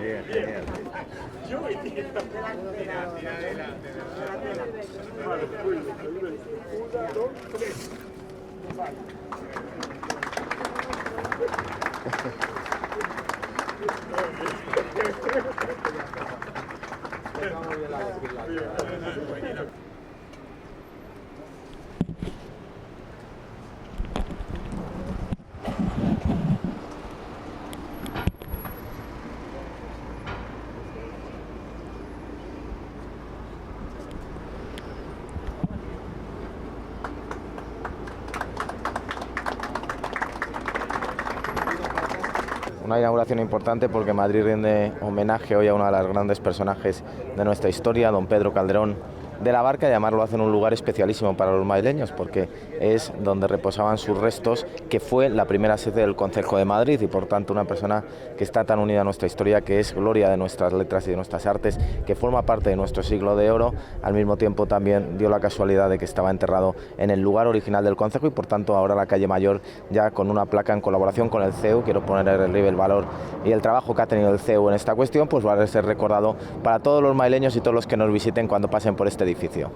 Bien, genial. Una inauguración importante porque Madrid rinde homenaje hoy a uno de los grandes personajes de nuestra historia, don Pedro Calderón de la Barca, y además lo hace en un lugar especialísimo para los madrileños porque es donde reposaban sus restos, que fue la primera sede del Concejo de Madrid y por tanto una persona que está tan unida a nuestra historia, que es gloria de nuestras letras y de nuestras artes, que forma parte de nuestro siglo de oro. Al mismo tiempo también dio la casualidad de que estaba enterrado en el lugar original del Concejo y por tanto ahora la calle Mayor, ya con una placa en colaboración con el CEU, quiero poner en relieve el valor y el trabajo que ha tenido el CEU en esta cuestión, pues va a ser recordado para todos los madrileños y todos los que nos visiten cuando pasen por este edificio.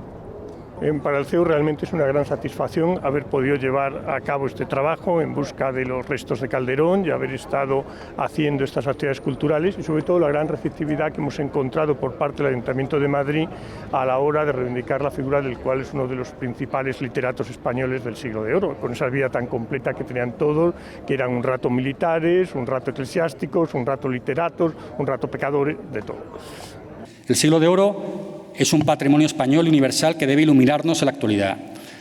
Para el CEU realmente es una gran satisfacción haber podido llevar a cabo este trabajo en busca de los restos de Calderón y haber estado haciendo estas actividades culturales y sobre todo la gran receptividad que hemos encontrado por parte del Ayuntamiento de Madrid a la hora de reivindicar la figura del cual es uno de los principales literatos españoles del siglo de oro, con esa vida tan completa que tenían todos, que eran un rato militares, un rato eclesiásticos, un rato literatos, un rato pecadores, de todo. El siglo de oro es un patrimonio español universal que debe iluminarnos en la actualidad.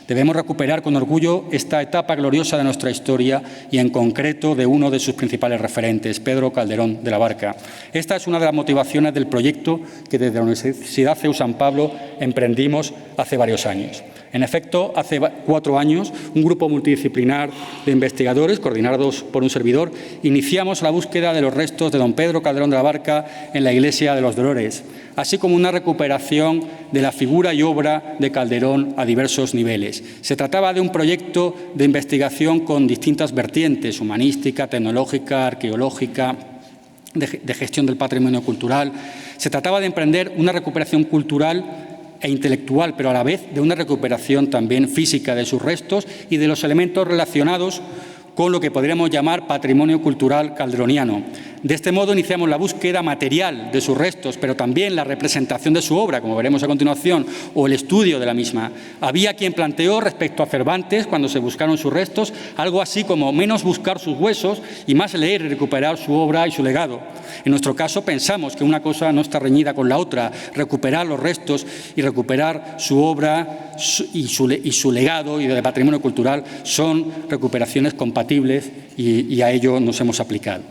Debemos recuperar con orgullo esta etapa gloriosa de nuestra historia y, en concreto, de uno de sus principales referentes, Pedro Calderón de la Barca. Esta es una de las motivaciones del proyecto que desde la Universidad CEU San Pablo emprendimos hace varios años. En efecto, hace 4 años, un grupo multidisciplinar de investigadores, coordinados por un servidor, iniciamos la búsqueda de los restos de don Pedro Calderón de la Barca en la Iglesia de los Dolores, así como una recuperación de la figura y obra de Calderón a diversos niveles. Se trataba de un proyecto de investigación con distintas vertientes, humanística, tecnológica, arqueológica, de gestión del patrimonio cultural. Se trataba de emprender una recuperación cultural e intelectual, pero a la vez de una recuperación también física de sus restos y de los elementos relacionados con lo que podríamos llamar patrimonio cultural calderoniano. De este modo iniciamos la búsqueda material de sus restos, pero también la representación de su obra, como veremos a continuación, o el estudio de la misma. Había quien planteó respecto a Cervantes, cuando se buscaron sus restos, algo así como menos buscar sus huesos y más leer y recuperar su obra y su legado. En nuestro caso pensamos que una cosa no está reñida con la otra. Recuperar los restos y recuperar su obra y su legado y de patrimonio cultural son recuperaciones compatibles y a ello nos hemos aplicado.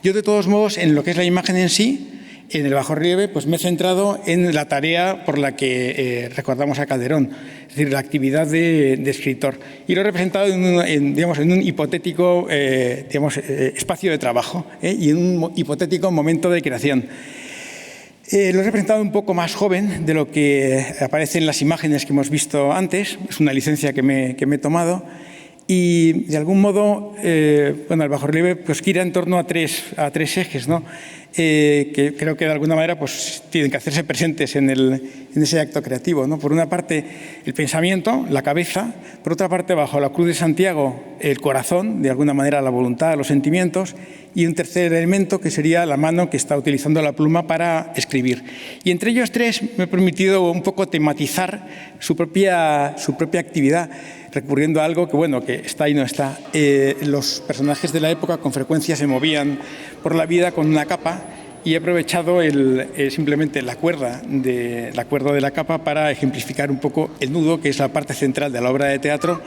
Yo, de todos modos, en lo que es la imagen en sí, en el bajorrelieve, pues me he centrado en la tarea por la que recordamos a Calderón, es decir, la actividad de escritor. Y lo he representado en un hipotético espacio de trabajo y en un hipotético momento de creación. Lo he representado un poco más joven de lo que aparece en las imágenes que hemos visto antes. Es una licencia que me he tomado. Y, de algún modo, el bajorrelieve pues gira en torno a tres ejes, ¿no? Que creo que de alguna manera pues, tienen que hacerse presentes en ese acto creativo, ¿no? Por una parte, el pensamiento, la cabeza; por otra parte, bajo la cruz de Santiago, el corazón, de alguna manera la voluntad, los sentimientos; y un tercer elemento que sería la mano que está utilizando la pluma para escribir. Y entre ellos tres me he permitido un poco tematizar su propia actividad, recurriendo a algo que está y no está. Los personajes de la época con frecuencia se movían por la vida con una capa, y he aprovechado simplemente el acuerdo de la capa para ejemplificar un poco el nudo, que es la parte central de la obra de teatro,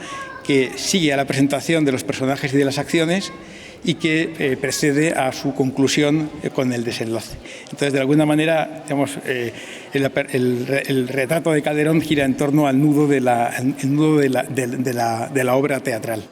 que sigue a la presentación de los personajes y de las acciones y que precede a su conclusión con el desenlace. Entonces, de alguna manera, digamos, el retrato de Calderón gira en torno al nudo de la obra teatral.